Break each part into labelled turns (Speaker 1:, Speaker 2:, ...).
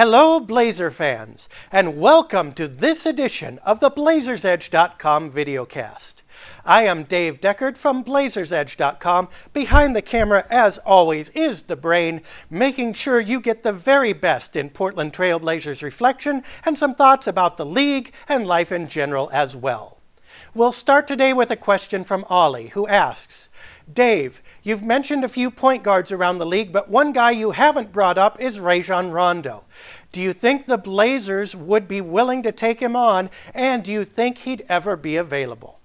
Speaker 1: Hello, Blazer fans, and welcome to this edition of the Blazersedge.com videocast. I am Dave Deckard from Blazersedge.com. Behind the camera, as always, is the brain, making sure you get the very best in Portland Trail Blazers reflection and some thoughts about the league and life in general as well. We'll start today with a question from Ollie, who asks, Dave, you've mentioned a few point guards around the league, but one guy you haven't brought up is Rajon Rondo. Do you think the Blazers would be willing to take him on, and do you think he'd ever be available?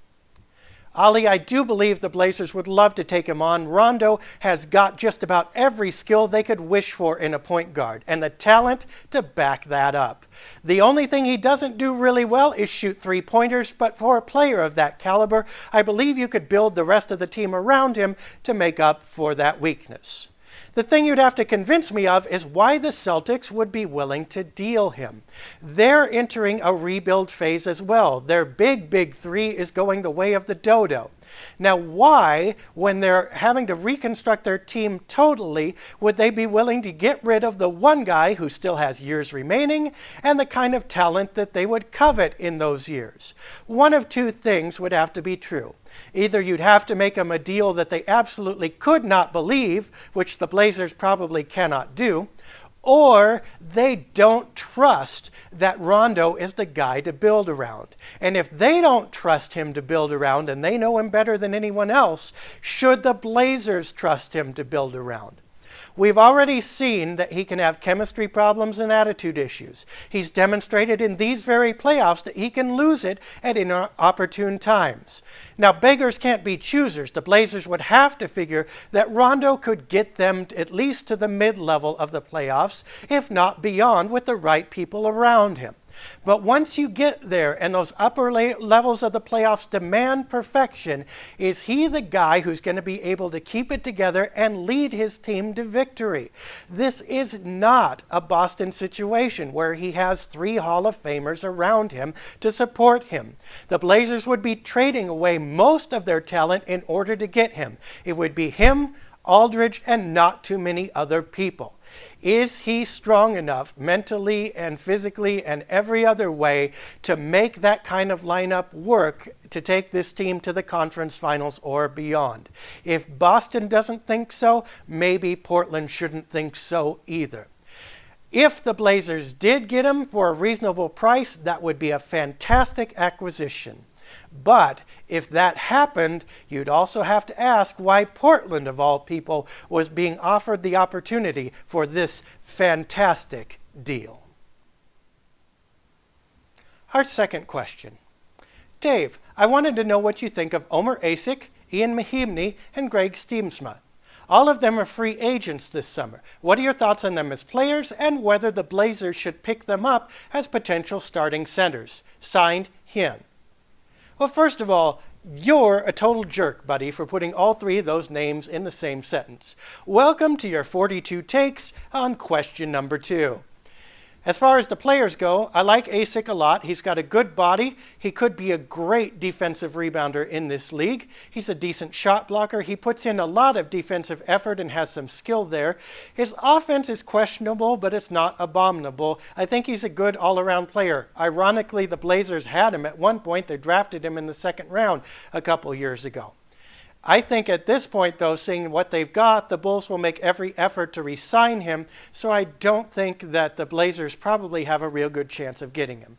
Speaker 1: Ollie, I do believe the Blazers would love to take him on. Rondo has got just about every skill they could wish for in a point guard, and the talent to back that up. The only thing he doesn't do really well is shoot three-pointers, but for a player of that caliber, I believe you could build the rest of the team around him to make up for that weakness. The thing you'd have to convince me of is why the Celtics would be willing to deal him. They're entering a rebuild phase as well. Their big three is going the way of the dodo. Now, why, when they're having to reconstruct their team totally, would they be willing to get rid of the one guy who still has years remaining and the kind of talent that they would covet in those years? One of two things would have to be true. Either you'd have to make them a deal that they absolutely could not believe, which the Blazers probably cannot do, or they don't trust that Rondo is the guy to build around. And if they don't trust him to build around, and they know him better than anyone else, should the Blazers trust him to build around? We've already seen that he can have chemistry problems and attitude issues. He's demonstrated in these very playoffs that he can lose it at inopportune times. Now, beggars can't be choosers. The Blazers would have to figure that Rondo could get them at least to the mid-level of the playoffs, if not beyond, with the right people around him. But once you get there and those upper levels of the playoffs demand perfection, is he the guy who's going to be able to keep it together and lead his team to victory? This is not a Boston situation where he has three Hall of Famers around him to support him. The Blazers would be trading away most of their talent in order to get him. It would be him, Aldridge, and not too many other people. Is he strong enough mentally and physically and every other way to make that kind of lineup work to take this team to the conference finals or beyond? If Boston doesn't think so, maybe Portland shouldn't think so either. If the Blazers did get him for a reasonable price, that would be a fantastic acquisition. But if that happened, you'd also have to ask why Portland, of all people, was being offered the opportunity for this fantastic deal. Our second question. Dave, I wanted to know what you think of Omer, Asik, Ian Mahinmi, and Greg Stiemsma. All of them are free agents this summer. What are your thoughts on them as players and whether the Blazers should pick them up as potential starting centers? Signed, Hien. Well, first of all, you're a total jerk, buddy, for putting all three of those names in the same sentence. Welcome to your 42 takes on question number 2. As far as the players go, I like Asik a lot. He's got a good body. He could be a great defensive rebounder in this league. He's a decent shot blocker. He puts in a lot of defensive effort and has some skill there. His offense is questionable, but it's not abominable. I think he's a good all-around player. Ironically, the Blazers had him at one point. They drafted him in the second round a couple years ago. I think at this point, though, seeing what they've got, the Bulls will make every effort to re-sign him, so I don't think that the Blazers probably have a real good chance of getting him.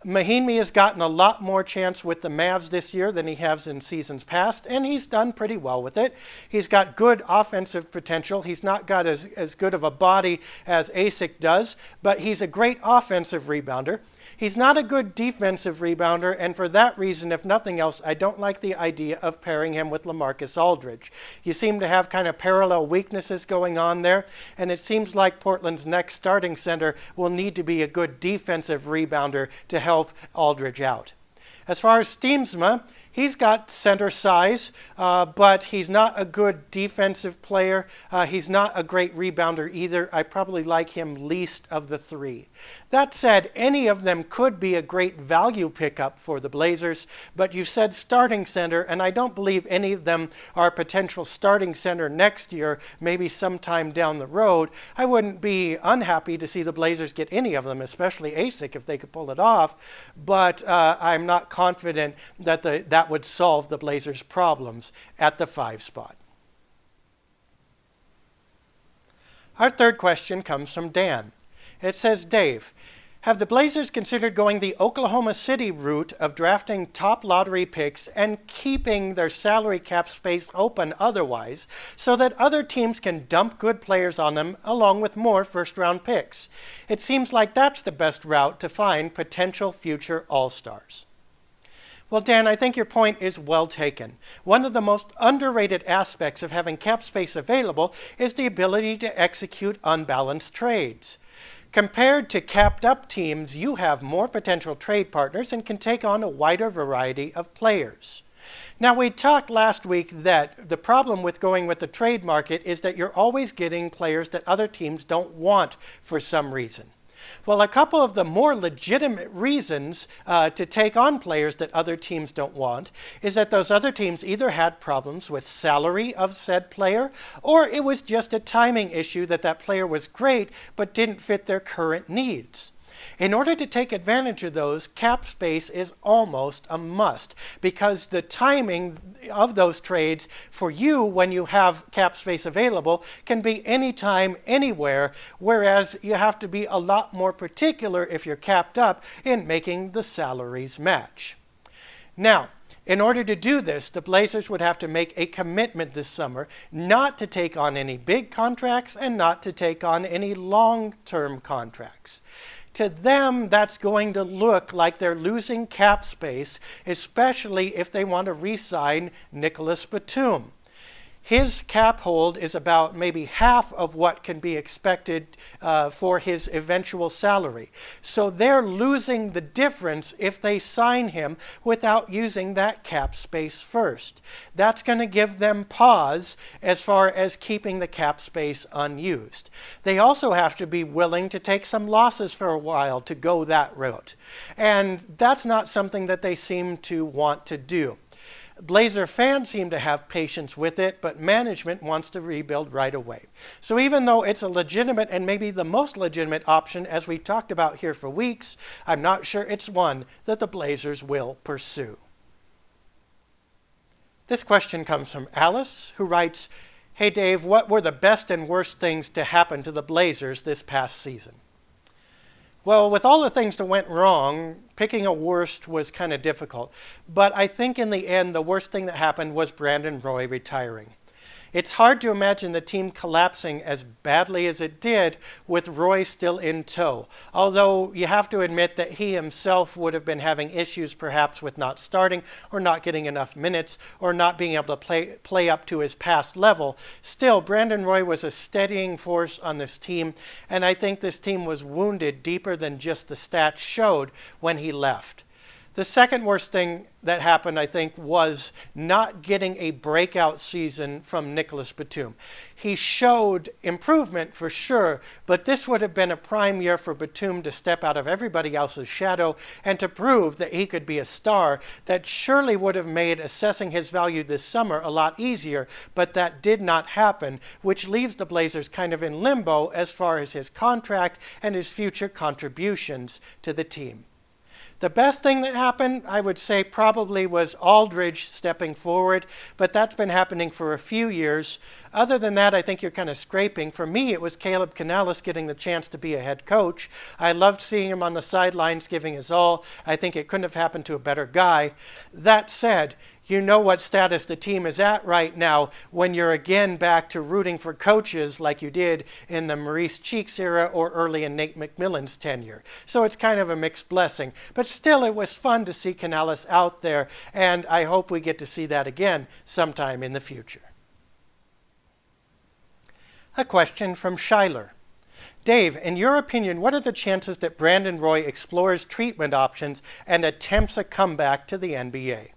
Speaker 1: Mahinmi has gotten a lot more chance with the Mavs this year than he has in seasons past, and he's done pretty well with it. He's got good offensive potential. He's not got as good of a body as Asik does, but he's a great offensive rebounder. He's not a good defensive rebounder, and for that reason, if nothing else, I don't like the idea of pairing him with LaMarcus Aldridge. You seem to have kind of parallel weaknesses going on there, and it seems like Portland's next starting center will need to be a good defensive rebounder to help Aldridge out. As far as Stiemsma, He's got center size, but he's not a good defensive player. He's not a great rebounder either. I probably like him least of the three. That said, any of them could be a great value pickup for the Blazers, but you said starting center, and I don't believe any of them are potential starting center next year, maybe sometime down the road. I wouldn't be unhappy to see the Blazers get any of them, especially Asik if they could pull it off, but I'm not confident that that would solve the Blazers' problems at the 5 spot. Our third question comes from Dan. It says, Dave, have the Blazers considered going the Oklahoma City route of drafting top lottery picks and keeping their salary cap space open otherwise so that other teams can dump good players on them along with more first-round picks? It seems like that's the best route to find potential future All-Stars. Well, Dan, I think your point is well taken. One of the most underrated aspects of having cap space available is the ability to execute unbalanced trades. Compared to capped-up teams, you have more potential trade partners and can take on a wider variety of players. Now, we talked last week that the problem with going with the trade market is that you're always getting players that other teams don't want for some reason. Well, a couple of the more legitimate reasons to take on players that other teams don't want is that those other teams either had problems with salary of said player, or it was just a timing issue that that player was great but didn't fit their current needs. In order to take advantage of those, cap space is almost a must because the timing of those trades for you when you have cap space available can be anytime, anywhere, whereas you have to be a lot more particular if you're capped up in making the salaries match. Now, in order to do this, the Blazers would have to make a commitment this summer not to take on any big contracts and not to take on any long-term contracts. To them, that's going to look like they're losing cap space, especially if they want to re-sign Nicolas Batum. His cap hold is about maybe half of what can be expected for his eventual salary. So they're losing the difference if they sign him without using that cap space first. That's going to give them pause as far as keeping the cap space unused. They also have to be willing to take some losses for a while to go that route. And that's not something that they seem to want to do. Blazer fans seem to have patience with it, but management wants to rebuild right away. So even though it's a legitimate and maybe the most legitimate option, as we've talked about here for weeks, I'm not sure it's one that the Blazers will pursue. This question comes from Alice, who writes, Hey Dave, what were the best and worst things to happen to the Blazers this past season? Well, with all the things that went wrong, picking a worst was kind of difficult. But I think in the end, the worst thing that happened was Brandon Roy retiring. It's hard to imagine the team collapsing as badly as it did with Roy still in tow. Although you have to admit that he himself would have been having issues perhaps with not starting or not getting enough minutes or not being able to play up to his past level. Still, Brandon Roy was a steadying force on this team, and I think this team was wounded deeper than just the stats showed when he left. The second worst thing that happened, I think, was not getting a breakout season from Nicolas Batum. He showed improvement for sure, but this would have been a prime year for Batum to step out of everybody else's shadow and to prove that he could be a star that surely would have made assessing his value this summer a lot easier, but that did not happen, which leaves the Blazers kind of in limbo as far as his contract and his future contributions to the team. The best thing that happened, I would say, probably was Aldridge stepping forward, but that's been happening for a few years. Other than that, I think you're kind of scraping. For me, it was Caleb Canales getting the chance to be a head coach. I loved seeing him on the sidelines giving his all. I think it couldn't have happened to a better guy. That said, you know what status the team is at right now when you're again back to rooting for coaches like you did in the Maurice Cheeks era or early in Nate McMillan's tenure. So it's kind of a mixed blessing. But still, it was fun to see Canales out there, and I hope we get to see that again sometime in the future. A question from Schuyler. Dave, in your opinion, what are the chances that Brandon Roy explores treatment options and attempts a comeback to the NBA?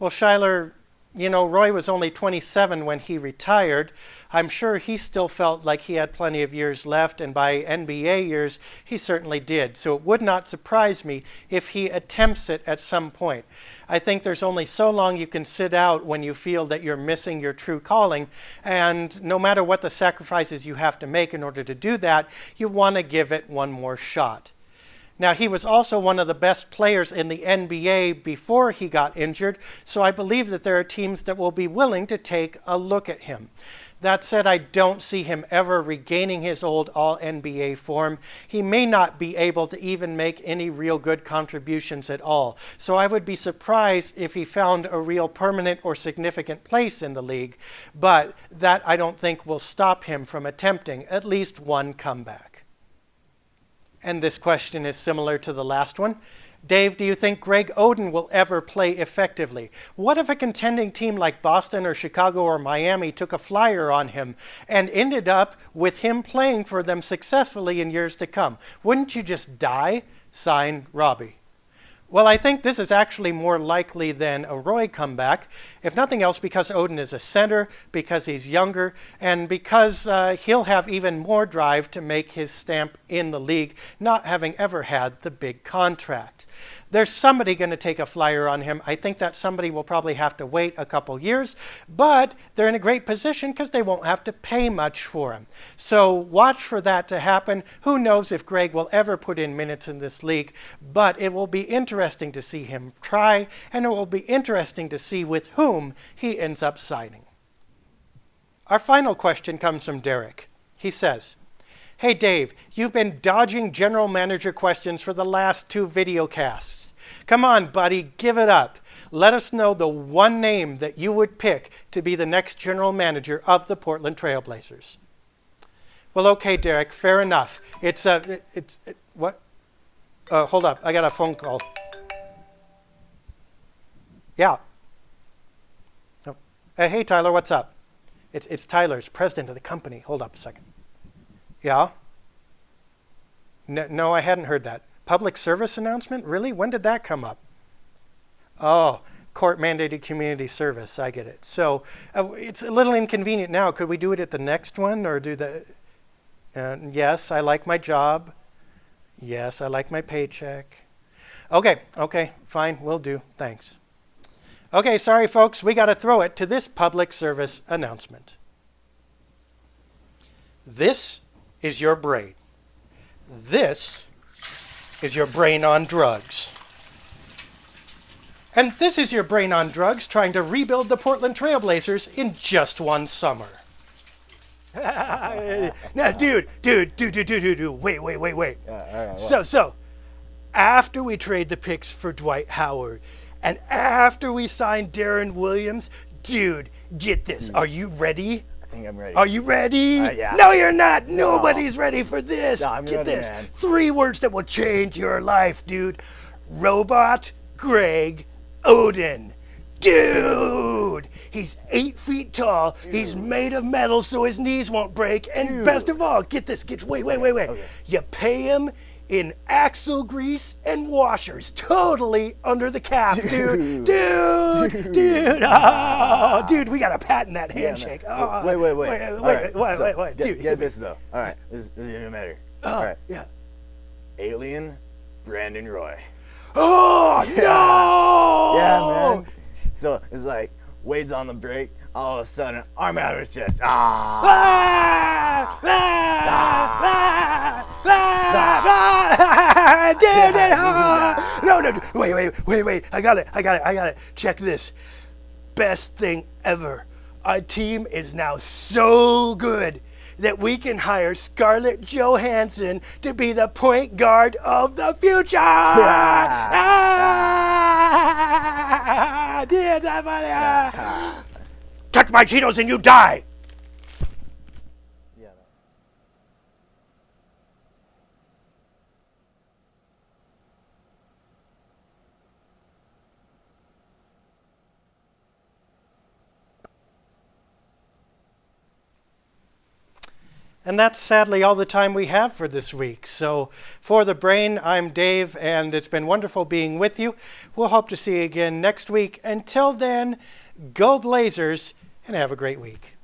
Speaker 1: Well, Schuyler, you know, Roy was only 27 when he retired. I'm sure he still felt like he had plenty of years left, and by NBA years, he certainly did. So it would not surprise me if he attempts it at some point. I think there's only so long you can sit out when you feel that you're missing your true calling, and no matter what the sacrifices you have to make in order to do that, you want to give it one more shot. Now, he was also one of the best players in the NBA before he got injured, so I believe that there are teams that will be willing to take a look at him. That said, I don't see him ever regaining his old All-NBA form. He may not be able to even make any real good contributions at all, so I would be surprised if he found a real permanent or significant place in the league, but that I don't think will stop him from attempting at least one comeback. And this question is similar to the last one. Dave, do you think Greg Oden will ever play effectively? What if a contending team like Boston or Chicago or Miami took a flyer on him and ended up with him playing for them successfully in years to come? Wouldn't you just die? Signed, Robbie. Well, I think this is actually more likely than a Roy comeback, if nothing else because Oden is a center, because he's younger, and because he'll have even more drive to make his stamp in the league, not having ever had the big contract. There's somebody going to take a flyer on him. I think that somebody will probably have to wait a couple years, but they're in a great position because they won't have to pay much for him. So watch for that to happen. Who knows if Greg will ever put in minutes in this league, but it will be interesting to see him try, and it will be interesting to see with whom he ends up signing. Our final question comes from Derek. He says, "Hey Dave, you've been dodging general manager questions for the last 2 videocasts. Come on, buddy, give it up. Let us know the one name that you would pick to be the next general manager of the Portland Trail Blazers." Well, okay, Derek, fair enough. What? Hold up, I got a phone call. Yeah. Oh. Hey, Tyler, what's up? It's Tyler, it's president of the company. Hold up a second. Yeah? No, I hadn't heard that. Public service announcement? Really? When did that come up? Oh, court-mandated community service. I get it. So it's a little inconvenient now. Could we do it at the next one or do the... yes, I like my job. Yes, I like my paycheck. Okay, fine, will do. Thanks. Okay, sorry, folks. We got to throw it to this public service announcement. This is your brain. This is your brain on drugs. And this is your brain on drugs trying to rebuild the Portland Trail Blazers in just one summer. Now, dude, wait.
Speaker 2: Right,
Speaker 1: So, after we trade the picks for Dwight Howard, and after we sign Darren Williams, dude, get this. Are you ready?
Speaker 2: I think I'm ready.
Speaker 1: Are you ready?
Speaker 2: Yeah.
Speaker 1: No, you're not. Nobody's ready for this.
Speaker 2: No, I'm
Speaker 1: Get
Speaker 2: ready,
Speaker 1: this.
Speaker 2: man.
Speaker 1: 3 words that will change your life, dude. Robot Greg Oden. Dude, he's 8 feet tall. Dude. He's made of metal so his knees won't break. And best of all, get this. Wait. Okay. You pay him in axle grease and washers, totally under the cap, dude. Oh, dude, we gotta patent that handshake.
Speaker 2: Wait.
Speaker 1: Wait, dude.
Speaker 2: Get this though. All right, this is even better. All right.
Speaker 1: Yeah.
Speaker 2: Alien Brandon Roy.
Speaker 1: Oh no!
Speaker 2: Yeah, man. So it's like Wade's on the break. All of a sudden, arm out of his chest. Dude, no, wait, I got it. Check this. Best thing ever. Our team is now so good that we can hire Scarlett Johansson to be the point guard of the future. Touch my Cheetos and you die.
Speaker 1: And that's sadly all the time we have for this week. So for The Brain, I'm Dave, and it's been wonderful being with you. We'll hope to see you again next week. Until then, go Blazers, and have a great week.